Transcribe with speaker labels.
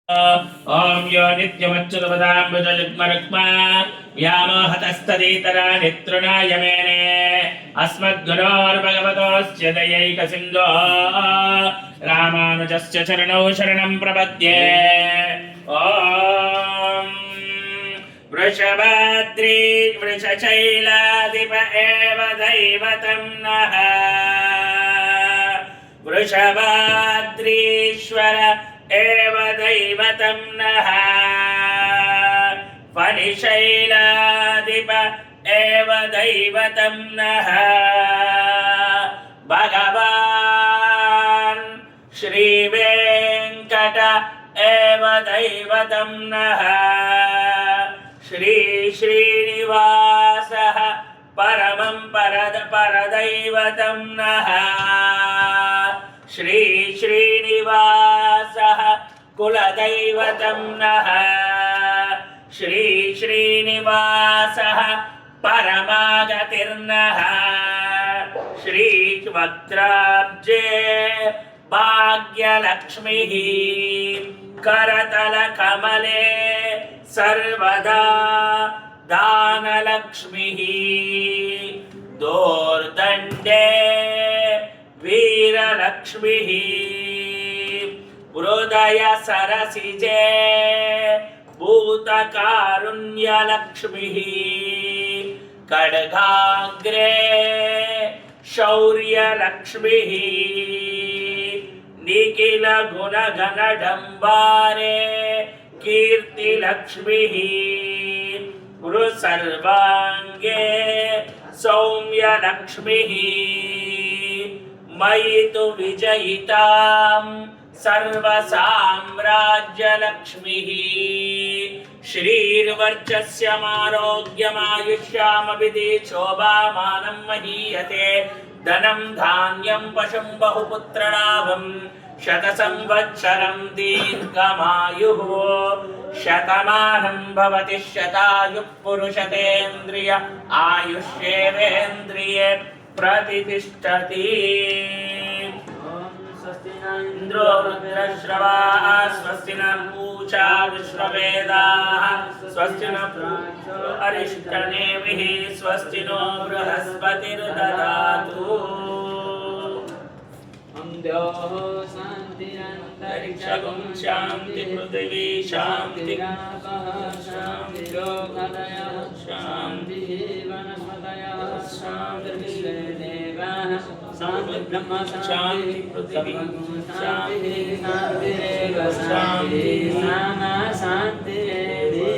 Speaker 1: ओम यो नित्यमच्युतपदाम्बुजयुग्मरुक्मा व्यामोहतस्तदितरा नितृणाय मेने अस्मद्गुरोर्भगवतोऽस्य दयैकसिन्धोः रामानुजस्य चरणौ शरणं प्रपद्ये। ओम वृषभाद्रि वृषशैलाधिप एव दैवतं नः वृषभाद्रीश्वर एव दैवतं नः फणिशैलाधिप एव दैवतं नः भगवान् श्रीवेङ्कट एव दैवतं नः श्री श्रीनिवासः परमं परदैवतं नः श्री श्रीनिवासः कुलदैवतं नः श्री श्रीनिवासः परमागतिर्नः श्री वक्त्राब्जे भाग्यलक्ष्मीः करतलकमले सर्वदा दानलक्ष्मीः दोर्दण्डे वीरलक्ष्मीः हृदय सरसिजे भूतकारुण्यलक्ष्मीः खड्गाग्रे शौर्यलक्ष्मीः निखिल गुणगणडम्बारे कीर्तिलक्ष्मीः सर्वाङ्गे सौम्यलक्ष्मीः मयि तु विजयितां सर्वसाम्राज्यलक्ष्मीः श्रीर्वर्चस्यमारोग्यमायुष्यामभिधि महीयते धनं धान्यं पशुं बहुपुत्रलाभं शतसंवत्सरं दीर्घमायुः शतमानं भवति शतायुः पुरुषतेन्द्रिय आयुष्येवेन्द्रिये प्रतिष्ठति। इंद्रो रुद्रश्रवाः स्वस्ति न पूषा विश्ववेदाः स्वस्ति न अरिष्टनेमिः स्वस्ति नो बृहस्पतिर्दधातु। शान्तिरन्तरिक्षं शान्ति पृथिवी शान्ति शान्ति शान्ति वनस्पतयः शान्ति देवाः शान्ति ब्रह्म शान्ति पृथिवी शान्ति शान्तिरेव शान्ति नाना शान्तिरेधि।